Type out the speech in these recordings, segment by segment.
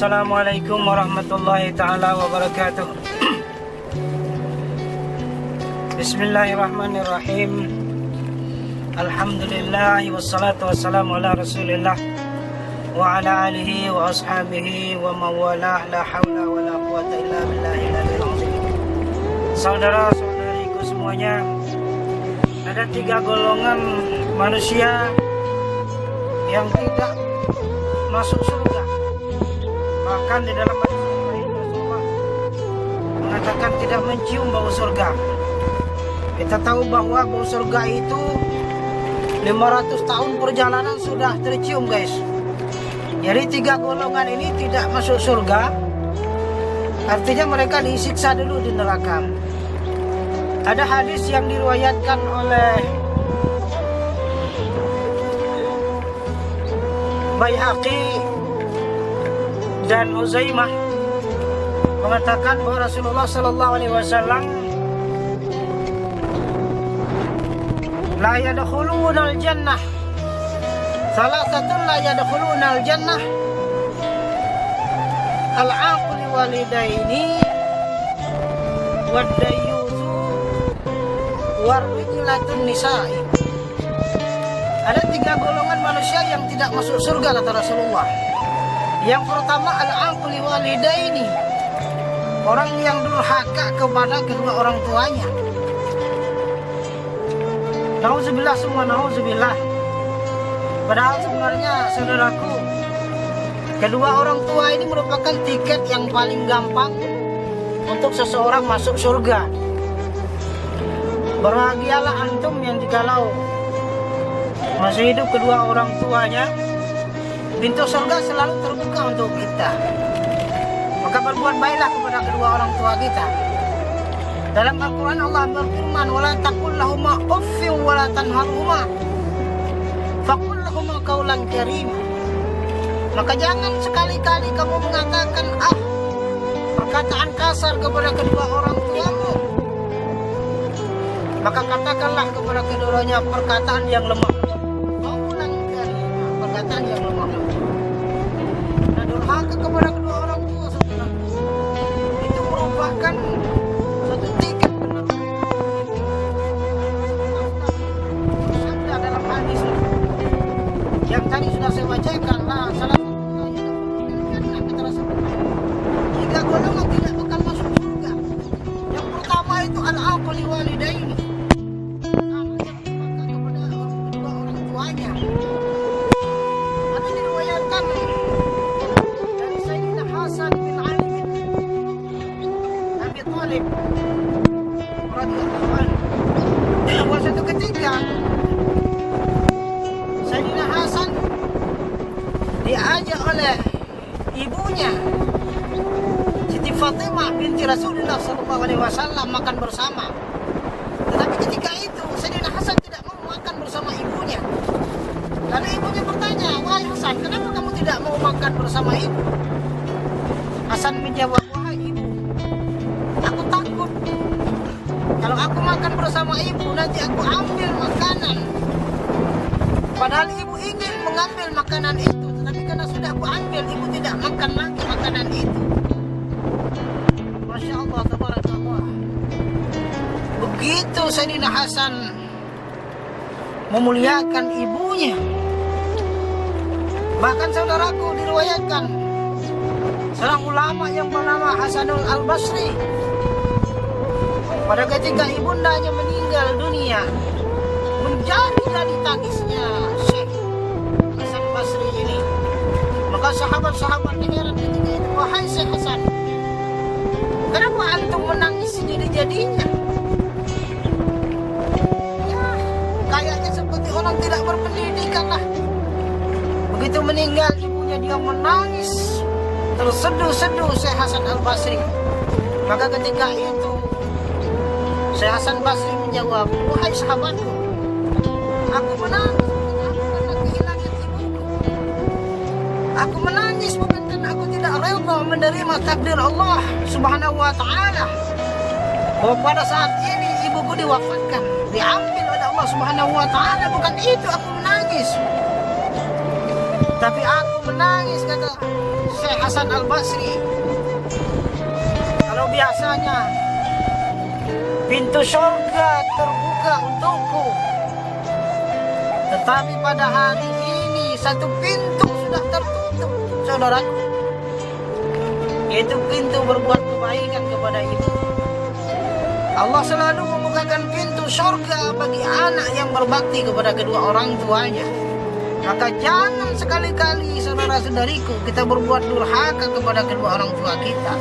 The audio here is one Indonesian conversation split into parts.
Assalamualaikum warahmatullahi ta'ala wabarakatuh. Bismillahirrahmanirrahim. Alhamdulillah wassalatu wassalamu ala rasulillah wa ala alihi wa ashabihi wa mawalah, la hawla wa la quwata illa billahil aliyil azim. Saudara-saudariku semuanya, ada 3 golongan manusia yang tidak masuk surga. Bahkan di dalam hadis Rasulullah mengatakan tidak mencium bau surga. Kita tahu bahwa bau surga itu 500 tahun perjalanan sudah tercium, guys. Jadi 3 golongan ini tidak masuk surga, artinya mereka disiksa dulu di neraka. Ada hadis yang diriwayatkan oleh Baihaqi dan Huzaimah mengatakan bahwa Rasulullah sallallahu alaihi wasallam la yadkhulunal jannah, salasatun la yadkhulunal jannah, al-aqli walidaini wad-dayyusu war-rijlatun nisa'i. Ada 3 golongan manusia yang tidak masuk surga kata Rasulullah. Yang pertama al-aqli walidaini, orang yang durhaka kepada kedua orang tuanya. Nauzubillah summa nauzubillah. Padahal sebenarnya saudaraku, kedua orang tua ini merupakan tiket yang paling gampang untuk seseorang masuk surga. Berbahagialah antum yang jikalau masih hidup kedua orang tuanya, pintu surga selalu terbuka untuk kita. Maka berbuat baiklah kepada kedua orang tua kita. Dalam Al-Quran Allah berfirman, wala taqul lahuma uffin wala tanharhuma faqul lahuma qawlan karima. Maka jangan sekali-kali kamu mengatakan perkataan kasar kepada kedua orang tuamu. Maka katakanlah kepada keduanya perkataan yang lemah, qawlan karima, perkataan yang lemah. Dan durhaka kepada kedua orang tua itu merupakan satu tiket benar dalam hadis yang tadi sudah saya bacakan. Salah satunya kata Rasulullah, 3 golongan tidak akan masuk surga. Yang pertama itu al-aqli walidaini, anak yang durhaka kepada kedua orang tuanya. Ada diriwayatkan dari Sayyidina Hasan bin Ali bin Abi Thalib radhiyallahu anhu, bahwa suatu ketika Sayyidina Hasan diajak oleh ibunya Siti Fatimah binti Rasulullah SAW makan bersama. Tetapi ketika itu Sayyidina Hasan tidak mau makan bersama ibunya. Lalu ibunya bertanya, wahai Hasan, kenapa kamu tidak mau makan bersama ibu? Hasan menjawab, wahai ibu, aku takut kalau aku makan bersama ibu nanti aku ambil makanan. Padahal ibu ingin mengambil makanan itu, tetapi karena sudah aku ambil, ibu tidak makan lagi makanan itu. Masya Allah, tabarakallah. Begitu Sayyidina Hasan memuliakan ibunya. Bahkan saudaraku, diriwayatkan seorang ulama yang bernama Hasanul Al-Basri, pada ketika ibundanya meninggal dunia, menjadi tangisnya Syekh Hasan Basri ini. Maka sahabat-sahabat heran ketika itu, wahai Syekh Hasan, kenapa antum menangis jadi-jadinya? Ya, kayaknya seperti orang tidak berpendidikan lah. Begitu meninggal ibunya, dia menangis terseduh-seduh Syekh Hasan Al-Basri. Maka ketika itu Syekh Hasan Basri menjawab, wahai sahabatku, aku menangis bukan karena kehilangan ibuku. Aku menangis bukan karena aku tidak rela menerima takdir Allah Subhanahu wa ta'ala, bahwa pada saat ini ibuku diwafatkan, diambil oleh Allah Subhanahu wa ta'ala. Bukan itu aku menangis. Tetapi aku menangis, kata Syekh Hasan Al-Basri. Kalau biasanya pintu surga terbuka untukku, tetapi pada hari ini satu pintu sudah tertutup, saudaraku, yaitu pintu berbuat kebaikan kepada ibu. Allah selalu membukakan pintu surga bagi anak yang berbakti kepada kedua orang tuanya. Maka jangan sekali-kali, saudara-saudariku, kita berbuat durhaka kepada kedua orang tua kita.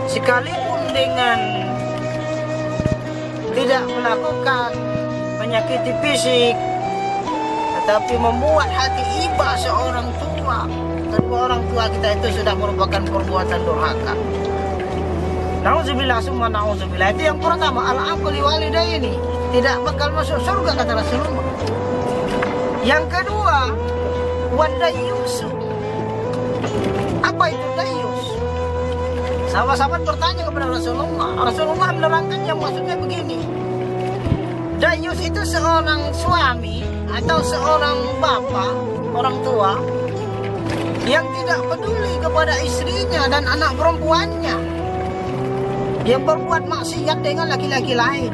Sekalipun dengan tidak melakukan menyakiti fisik, tetapi membuat hati iba seorang tua, kedua orang tua kita itu sudah merupakan perbuatan durhaka. Nauzubillah summa nauzubillah. Itu yang pertama, al-aquli walidaini, tidak bakal masuk surga kata Rasulullah. Yang kedua, wadayusu. Apa itu dayus? Sahabat-sahabat bertanya kepada Rasulullah. Rasulullah menerangkannya, maksudnya begini. Dayus itu seorang suami atau seorang bapak, orang tua, yang tidak peduli kepada istrinya dan anak perempuannya, yang berbuat maksiat dengan laki-laki lain.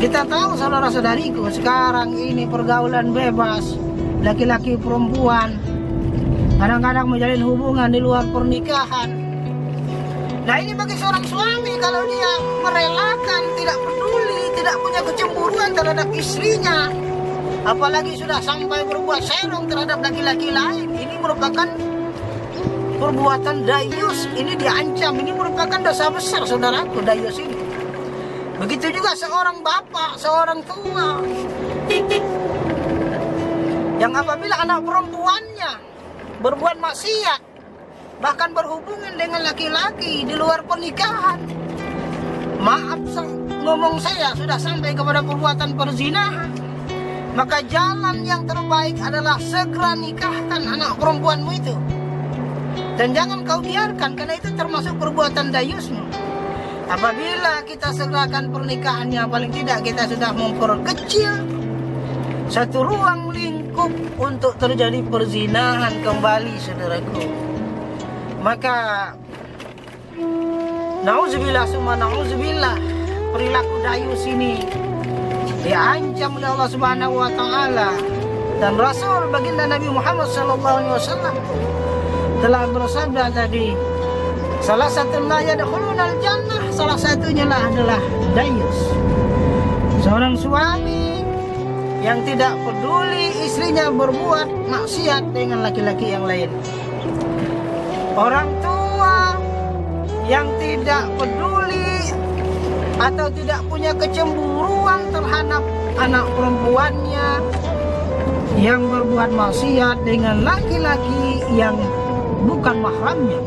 Kita tahu, saudara-saudariku, sekarang ini pergaulan bebas, laki-laki perempuan kadang-kadang menjalin hubungan di luar pernikahan. Nah, ini bagi seorang suami, kalau dia merelakan, tidak peduli, tidak punya kecemburuan terhadap istrinya, apalagi sudah sampai berbuat serong terhadap laki-laki lain, ini merupakan perbuatan dayus. Ini diancam, ini merupakan dosa besar, saudaraku, dayus ini. Begitu juga seorang bapak, seorang tua, yang apabila anak perempuannya berbuat maksiat, bahkan berhubungan dengan laki-laki di luar pernikahan, maaf ngomong saya, sudah sampai kepada perbuatan perzinahan, maka jalan yang terbaik adalah segera nikahkan anak perempuanmu itu. Dan jangan kau biarkan, karena itu termasuk perbuatan dayusmu. Apabila kita segerakan pernikahannya, paling tidak kita sudah memperkecil satu ruang lingkup untuk terjadi perzinahan kembali, saudaraku. Maka nauzubillah summa nauzubillah, perilaku dayus ini diancam oleh Allah Subhanahu wa taala, dan Rasul baginda Nabi Muhammad SAW telah bersabda tadi, salah satu la yadkhulunal jannah, salah satunya adalah dayus. Seorang suami yang tidak peduli istrinya berbuat maksiat dengan laki-laki yang lain. Orang tua yang tidak peduli atau tidak punya kecemburuan terhadap anak perempuannya yang berbuat maksiat dengan laki-laki yang bukan mahramnya.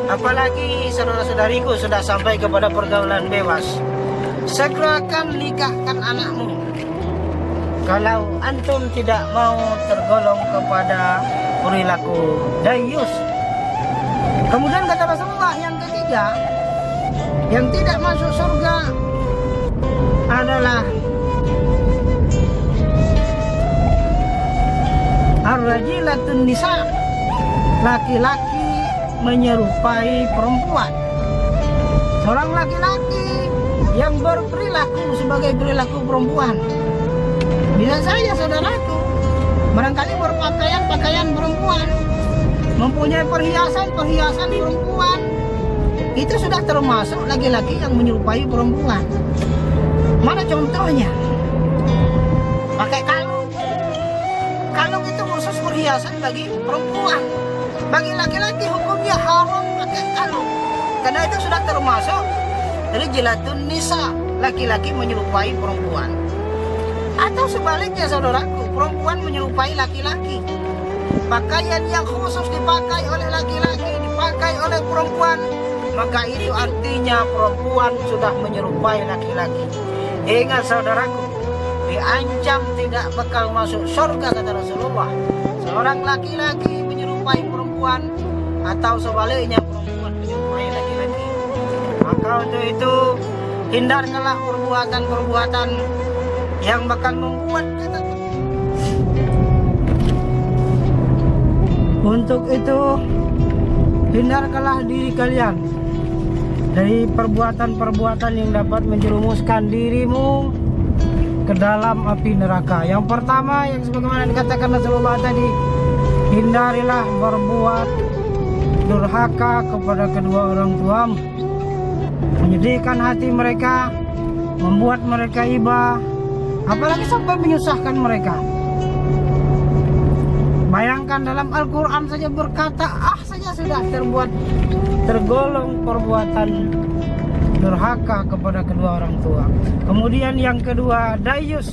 Apalagi saudara-saudariku sudah sampai kepada pergaulan bebas, segerakan nikahkan anakmu kalau antum tidak mau tergolong kepada perilaku dayus. Kemudian kata Rasulullah, yang ketiga, yang tidak masuk surga adalah ar-rajilatun nisa, laki-laki menyerupai perempuan. Seorang laki-laki yang berperilaku sebagai perilaku perempuan. Bisa saja, saudaraku, barangkali pakaian perempuan, mempunyai perhiasan perempuan, itu sudah termasuk laki-laki yang menyerupai perempuan. Mana contohnya? Pakai kalung. Kalung itu khusus perhiasan bagi perempuan. Bagi laki-laki hukumnya haram pakai kalung, karena itu sudah termasuk dari jilatun nisa, laki-laki menyerupai perempuan. Atau sebaliknya, saudaraku, perempuan menyerupai laki-laki. Pakaian yang khusus dipakai oleh laki-laki dipakai oleh perempuan, maka itu artinya perempuan sudah menyerupai laki-laki. Ingat, saudaraku, diancam tidak bakal masuk surga kata Rasulullah seorang laki-laki menyerupai perempuan, atau sebaliknya perempuan menyerupai laki-laki. Maka untuk itu hindarkanlah perbuatan-perbuatan yang bakal membuat kita Untuk itu hindarkanlah diri kalian dari perbuatan-perbuatan yang dapat menjerumuskan dirimu ke dalam api neraka. Yang pertama, yang sebagaimana dikatakan Rasulullah tadi, hindarilah berbuat durhaka kepada kedua orang tuamu, menyedihkan hati mereka, membuat mereka iba, apalagi sampai menyusahkan mereka. Bayangkan dalam Al-Quran saja berkata saja sudah tergolong perbuatan durhaka kepada kedua orang tua. Kemudian yang kedua, dayus,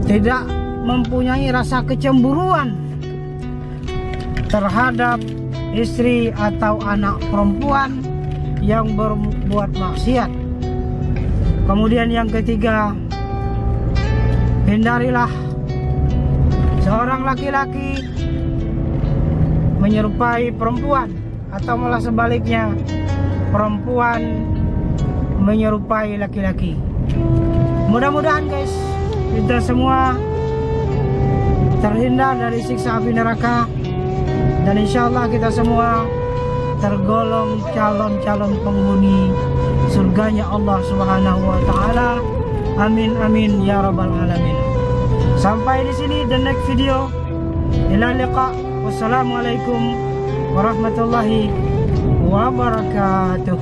tidak mempunyai rasa kecemburuan terhadap istri atau anak perempuan yang berbuat maksiat. Kemudian yang ketiga, hindarilah seorang laki-laki menyerupai perempuan, atau malah sebaliknya, perempuan menyerupai laki-laki. Mudah-mudahan guys, kita semua terhindar dari siksa api neraka, dan insya Allah kita semua tergolong calon-calon penghuni surganya Allah Subhanahu wa Ta'ala. Amin amin ya rabbal alamin. Sampai di sini the next video. Ila liqa. Wassalamualaikum warahmatullahi wabarakatuh.